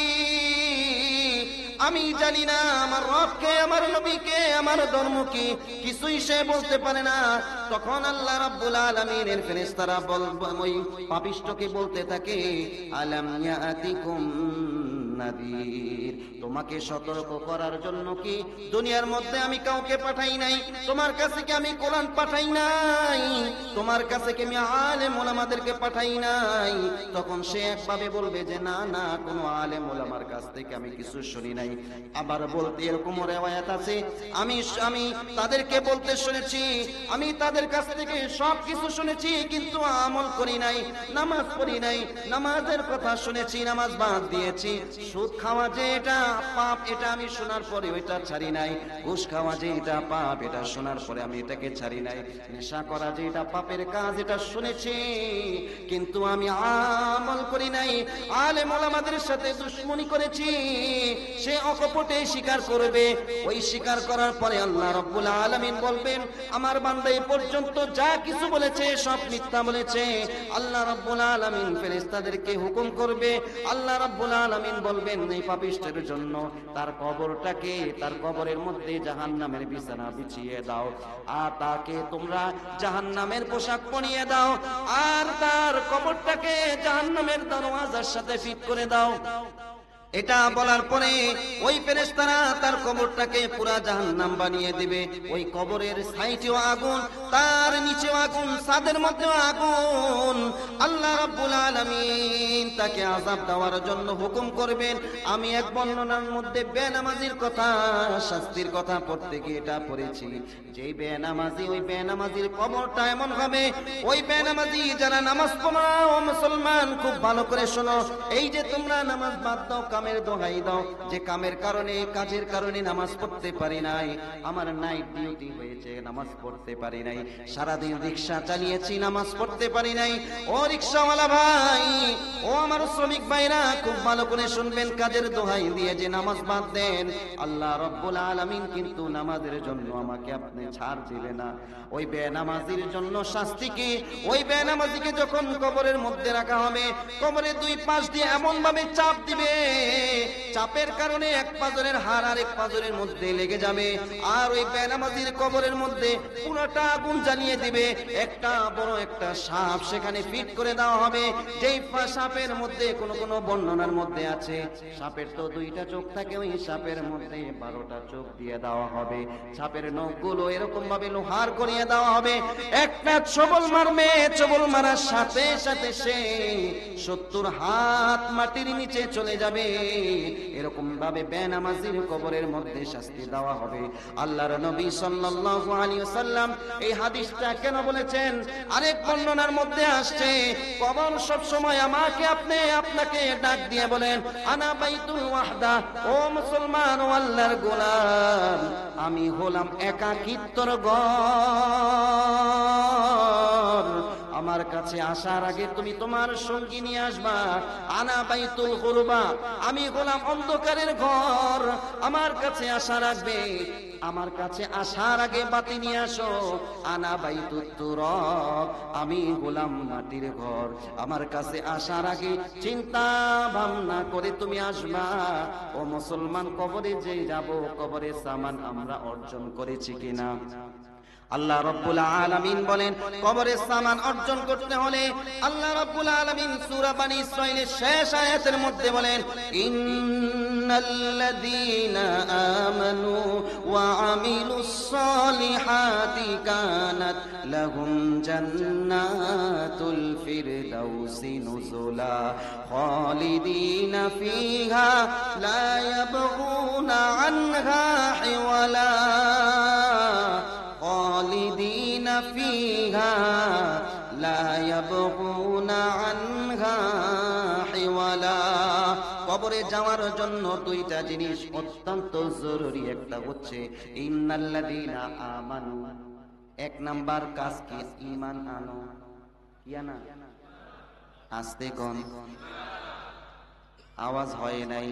আমি জানি না আমার রব কে, আমার নবী কে, আমার ধর্ম কি, কিছুই সে বলতে পারে না। তখন আল্লাহ রাব্বুল আলামিনের ফেরেশতারা ওই পাপিষ্ঠকে বলতে থাকে, আলাম ইয়াতিকুম নাযীর, তোমাকে সতর্ক করার জন্য কি দুনিয়ার মধ্যে আমি কাউকে পাঠাই নাই? তোমার কাছে কি আমি কোরআন পাঠাই নাই? তোমার কাছে কি আমি আলেম ওলামাদেরকে পাঠাই নাই? তখন সে একভাবে বলবে যে না না, কোনো আলেম ওলামার কাছ থেকে আমি কিছু শুনি নাই। আবার বলতে এরকম রিওয়ায়াত আছে, আমি তাদেরকে বলতে শুনেছি, আমি তাদের কাছ থেকে সব কিছু শুনেছি কিন্তু আমল করি নাই, নামাজ পড়ি নাই, নামাজের কথা শুনেছি, নামাজ বাদ দিয়েছি। সুদ খাওয়া যে এটা পাপ, এটা আমি শোনার পরে ওইটা ছাড়ি নাই। ঘুষ খাওয়া যে এটা পাপ, এটা শোনার পরে আমি এটাকে ছাড়ি নাই। নেশা করা যে এটা পাপের কাজ, এটা শুনেছি কিন্তু আমি আমল করি নাই। আলেম ওলামাদের সাথে দুশমনি করেছি, সে অকপটে স্বীকার করবে। ওই স্বীকার করার পরে আল্লাহ রাব্বুল আলামিন বলবেন, আমার বান্দা এই পর্যন্ত যা কিছু বলেছে সব মিথ্যা বলেছে। আল্লাহ রাব্বুল আলামিন ফেরেশতাদেরকে হুকুম করবে, আল্লাহ রাব্বুল আলামিন বলবেন এই পাপিষ্টের জন্য তার কবরটাকে, তার কবরের মধ্যে জাহান্নামের বিছানা বিছিয়ে দাও, আর তাকে তোমরা জাহান্নামের পোশাক পরিয়ে দাও, আর তার কবরটাকে জাহান্নামের দরওয়াজার সাথে ফিট করে দাও। এটা বলার পরে ওই ফেরেশতারা তার কবরটাকে পুরা জাহান্নাম বানিয়ে দিবে। ওই কবরের সাইডেও আগুন, তার নিচেও আগুন, ছাদের মধ্যেও আগুন। আল্লাহ রাব্বুল আলামিন তাকে আযাব দেওয়ার জন্য হুকুম করবেন। আমি এক বর্ণনার মধ্যে বেনামাজির কথা, শাস্তির কথা পড়তে গিয়ে এটা পড়েছি, যেই বেনামাজি, ওই বেনামাজির কবরটা এমন হবে, ওই বেনামাজি যারা নামাজ পড়ো ও মুসলমান খুব ভালো করে শোনো, এই যে তোমরা নামাজ বাদ দাও, কামের দোহাই দাও, যে কামের কারণে, কাজের কারণে নামাজ পড়তে পারি নাই, আমার নাইট ডিউটি হয়েছে নামাজ পড়তে পারি নাই, সারাদিন রিক্সা চালিয়েছি নামাজ পড়তে পারি নাই, ও রিক্সাওয়ালা ভাই, ও আমার শ্রমিক ভাইরা খুব ভালো করে শুনবেন, কাজের দোহাই দিয়ে যে নামাজ বাদ দেন, আল্লাহ রাব্বুল আলামিন কিন্তু নামাজের জন্য আমাকে আপনি ছাড় দিবে না। ওই বেনামাজির জন্য শাস্তি কি? ওই বেনামাজিকে যখন কবরের মধ্যে রাখা হবে, কবরের দুই পাশ দিয়ে এমন ভাবে চাপ দিবে, চাপের কারণে এক পাজরের হাড় আর এক পাজরের মধ্যে লেগে যাবে, আর ওই বেনামাজির কবরের মধ্যে পুরোটা আগুন জ্বালিয়ে দিবে। একটা বড় একটা সাপ সেখানে ফিট করে দেওয়া হবে, যেই সাপের মধ্যে কোন কোন বর্ণনার মধ্যে আছে সাপের তো দুইটা চোখ থাকে, ওই সাপের মধ্যে 12টা চোখ দিয়ে দেওয়া হবে। সাপের নখগুলো এরকম ভাবে লোহার করিয়ে দেওয়া হবে, একটা ছবল মারবে, ছবল মারার সাথে সাথে সে 70 হাত মাটির নিচে চলে যাবে। এরকম ভাবে বেনামাজির কবরের মধ্যে শাস্তি দেওয়া হবে। আল্লাহর নবী সাল্লাল্লাহু আলাইহি ওয়াসাল্লাম এই হাদিসটা কেন বলেছেন? আরেক বর্ণনার মধ্যে আসছে, কবর সব সময় আমাকে আপনাকে ডাক দিয়ে বলেন, আনা বাইতুল ওয়াহদা, ও মুসলমান ও আল্লাহর গোলাম, আমি হলাম একাকিত্বর ঘর, আমার কাছে আসার আগে তুমি তোমার সঙ্গী নিয়ে আসবা। আনা বাইতুল গুরবা, আমি হলাম অন্ধকারের ঘর, আমার কাছে আসার আগে, আমার কাছে আসার আগে বাতি নিয়ে আসো। আনা বাইতুত তুরাব, আমি হলাম মাটির ঘর, আমার কাছে আসার আগে চিন্তা ভাবনা করে তুমি আসবা। ও মুসলমান, কবরে যে যাব, কবরের সামান আমরা অর্জন করেছি কিনা? আল্লাহ রাব্বুল আলামিন বলেন, কবরের সামান অর্জন করতে হলে আল্লাহ রাব্বুল আলামিন সূরা বনী ইসরাঈলের শেষ আয়াতের মধ্যে বলেন, ইন্নাল্লাযীনা আমানু ওয়া আমিলুস সালিহাতি কানাত লাহুম জান্নাতুল ফিরদাউসি নুজুলা খালিদিনা ফিহা লা ইয়াবগুনা আনহা হিওয়ালা খালিদিনা ফিহা লা ইয়াবগুনা আনহা হিওয়ালা। কবরে যাওয়ার জন্য দুইটা জিনিস অত্যন্ত জরুরি। একটা হচ্ছে ইন্নাল্লাযীনা আমানু, এক নাম্বার কাজ কি? ঈমান আনো। কি আনা? আস্তে কোন, আওয়াজ হয় নাই।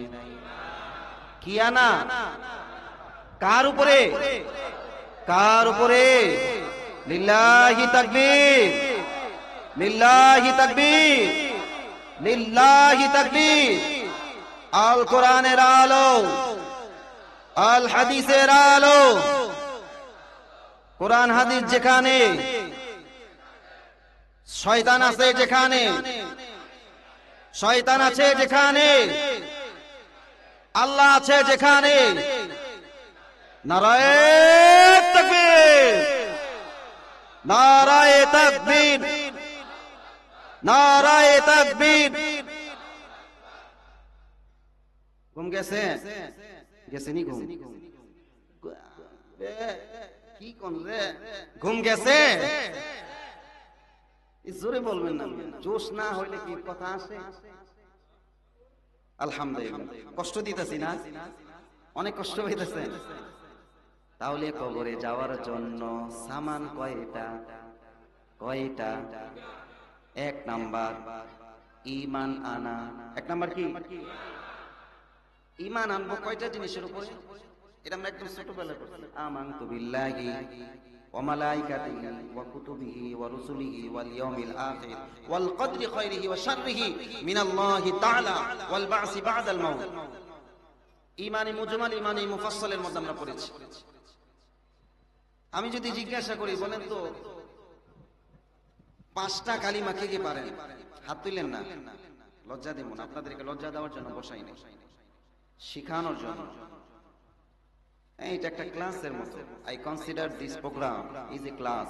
কি আনা? কার উপরে? কার উপরে? লিল্লাহি তাকবীর, লিল্লাহি তাকবীর, লিল্লাহি তাকবীর। আল কোরআনের আলো, আল হাদিসের আলো। কোরআন হাদিস যেখানে, শয়তান আছে যেখানে, শয়তান আছে যেখানে, আল্লাহ আছে যেখানে, নারায়ে তাকবীর, নারায়ে তাকবীর, নারায়ে তাকবীর। ঘুম গেছে? গেছে নি ঘুম? কি কোন রে, ঘুম গেছে? জোরে বলবেন না, জোশ না হইলে কি কথা আসে? আলহামদুলিল্লাহ। কষ্ট দিতেছি না? অনেক কষ্ট হইতেছে। তাহলে কবরে যাওয়ার জন্য সামান কয়টা? কয়টা? এক নাম্বার ঈমান আনা। এক নাম্বার কি? ঈমান আনবো কয়টা জিনিসের উপরে? এটা আমরা একদম ছোটবেলায় পড়ছি। আমানতু বিল্লাহি ওয়া মালাইকাতিহি ওয়া কুতুবিহি ওয়া রুসুলিহি ওয়াল ইয়াউমিল আখির ওয়াল কদরি খায়রিহি ওয়া শাররিহি মিনাল্লাহি তাআলা ওয়াল বা'সি বা'দাল মাউত। ঈমানে মুজমাল, ঈমানে মুফাসসালের মধ্যে আমরা পড়েছি। আমি যদি জিজ্ঞাসা করি, বলেন তো 5টা কালিমা কে কে পারেন? হাত তুলেন না, লজ্জা দেব না। আপনাদেরকে লজ্জা দেওয়ার জন্য বসাই নাই, শিখানোর জন্য। এটা একটা ক্লাসের মতো। I consider this programme is a class.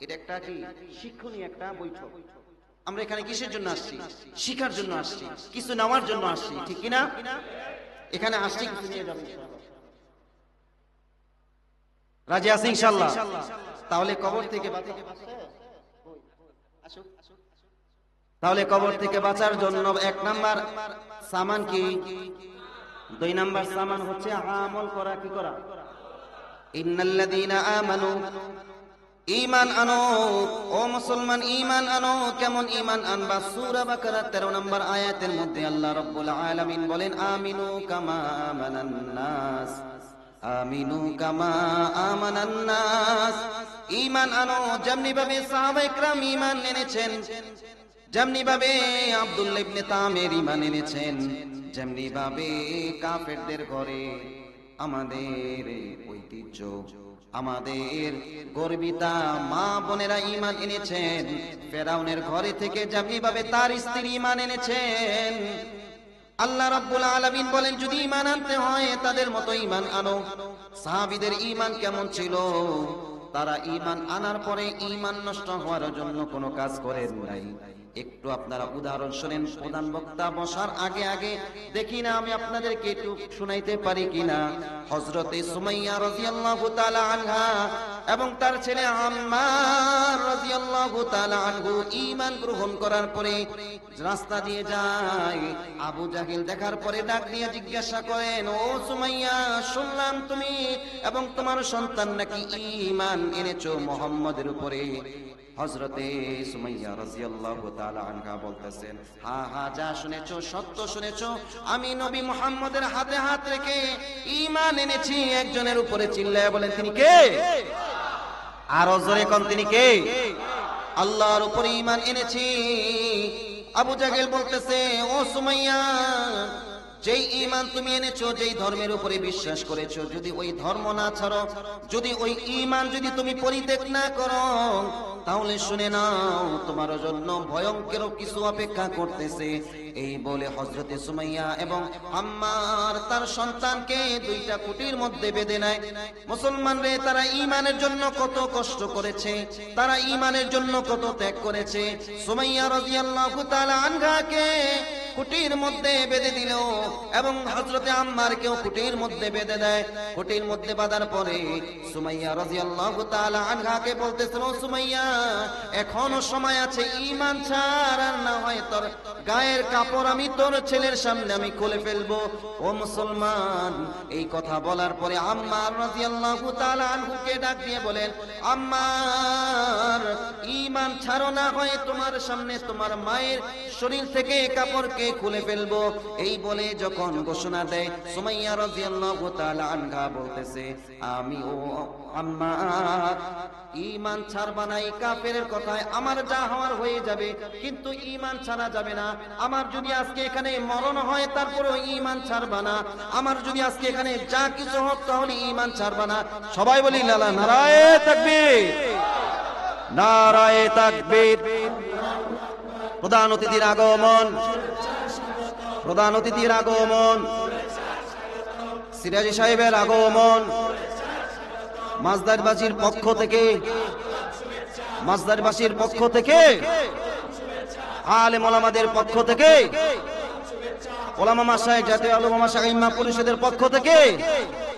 এটা একটা কি শিক্ষণীয় একটা বৈঠক। আমরা এখানে কিসের জন্য আসছি? শিখার জন্য আসছি, কিছু নেওয়ার জন্য আসছি, ঠিক কিনা? এখানে আসছি কিছু নিয়ে যাবো। রাজি আছি ইনশাআল্লাহ? তাহলে কবর থেকে তাহলে কবর থেকে বাঁচার জন্য 1 নাম্বার সামান কি? 2 নাম্বার সামান হচ্ছে আমল করা। কি করা? ইন্নাল্লাযীনা আমানু, ঈমান আনো। ও মুসলমান, ঈমান আনো। কেমন ঈমান আনবা? সূরা বাকারা 13 নম্বর আয়াতের মধ্যে আল্লাহ রাব্বুল আলামিন বলেন, আমিনু কামা আমানান নাস, আমিনু কামা আমানান নাস। ঈমান আনো যেমনি ভাবে সাহাবায়ে কেরাম ঈমান এনেছেন, যেমনি ভাবে আব্দুল্লাহ ইবনে তামির ঈমান এনেছেন, যেমনি ভাবে কাফেরদের ঘরে আমাদের ঐতিহ্য, আমাদের গর্বিতা মা বোনেরা ঈমান এনেছেন। ফেরাউনের ঘরে থেকে যেমনি ভাবে তার স্ত্রী ঈমান এনেছেন। আল্লাহ রাব্বুল আলামিন বলেন, যদি ঈমান আনতে হয় তাদের মতো ঈমান আনো। সাহাবীদের ঈমান কেমন ছিল? তারা ঈমান আনার পরে ঈমান নষ্ট হওয়ার জন্য কোনো কাজ করেন নাই। একটু আপনারা উদাহরণ শুনেন। প্রধান বক্তা বসার আগে আগে দেখি না আমি আপনাদেরকে একটু শুনাইতে পারি কিনা। হযরতে সুমাইয়া রাদিয়াল্লাহু তাআলা আনহা এবং তার ছেলে আম্মার রাদিয়াল্লাহু তাআলা আনহু ঈমান গ্রহণ করার পরে রাস্তা দিয়ে যায়। আবু জাহেল দেখার পরে ডাক দিয়ে জিজ্ঞাসা করেন, ও সুমাইয়া, শুনলাম তুমি এবং তোমার সন্তান নাকি ঈমান এনেছো মুহাম্মদের উপরে। হযরতে সুমাইয়া রাদিয়াল্লাহু তাআলা আনহা বলতেছেন, হ্যাঁ হ্যাঁ, যা শুনেছো সত্য শুনেছো। আমি নবী মুহাম্মদের হাতে হাত রেখে ঈমান এনেছি একজনের উপরে। চিল্লায়া বলেন, তিনি কে? আরো জোরে কোন, তিনি কে? আল্লাহর উপরে ঈমান এনেছি। আবু জাহেল বলতেছে, ও সুমাইয়া, যেই ঈমান তুমি এনেছো, যেই ধর্মের উপরে বিশ্বাস করেছো, যদি ওই ধর্ম না ছাড়ো, যদি ওই ঈমান যদি তুমি পরিত্যাগ না করো, তাহলে শুনে নাও তোমার জন্য ভয়ঙ্কর কিছু অপেক্ষা করতেছে। এই বলে হযরতে সুমাইয়া এবং আম্মার তার সন্তানকে 2টা খুঁটির মধ্যে বেঁধে নেয়। মুসলমান রে, তারা ঈমানের জন্য কত কষ্ট করেছে, তারা ঈমানের জন্য কত ত্যাগ করেছে। সুমাইয়া রাদিয়াল্লাহু তাআলা আনহাকে খুঁটির মধ্যে বেঁধে দিল এবং হযরতে আম্মারকেও খুঁটির মধ্যে বেঁধে দেয়। খুঁটির মধ্যে বাঁধার পরে সুমাইয়া রাদিয়াল্লাহু তাআলা আনহাকে বলতেছিল, সুমাইয়া, এখনো সময় আছে, ঈমান ছাড়, আর না হয় তোর গায়ের কাপড় আমি তোর ছেলের সামনে আমি খুলে ফেলবো। ও মুসলমান, এই কথা বলার পরে আম্মার রাদিয়াল্লাহু তাআলা আনহুকে ডাক দিয়ে বলেন, আম্মার, ঈমান ছাড়ো, না হয় তোমার সামনে তোমার মায়ের শরীর থেকে কাপড়কে খুলে ফেলবো। এই বলে যখন ঘোষণা দেয়, সুমাইয়া রাদিয়াল্লাহু তাআলা আনহা বলতেছে, আমি ও আম্মার, ঈমান ছাড়বা না। এই কাফেরের কথায় আমার যা হওয়ার হয়ে যাবে, কিন্তু ঈমান ছাড়া যাবে না। আমার যদি আজকে এখানে মরণ হয়, তারপরেও ঈমান ছাড়বা না। আমার যদি আজকে এখানে যা কিছু হোক, তাহলে ঈমান ছাড়বা না। সবাই বলি নারায়ে তাকবীর, নারায়ে তাকবীর। প্রধান অতিথির আগমন, প্রধান অতিথির আগমন। সিরাজি সাহেবের আগমন মাঝদারবাসীর পক্ষ থেকে, মাঝদারবাসীর পক্ষ থেকে, আলেম ওলামাদের পক্ষ থেকে, ওলামা মাশায়েখ জাতীয় ওলামা মাশায়েখ ইমাম পরিষদের পক্ষ থেকে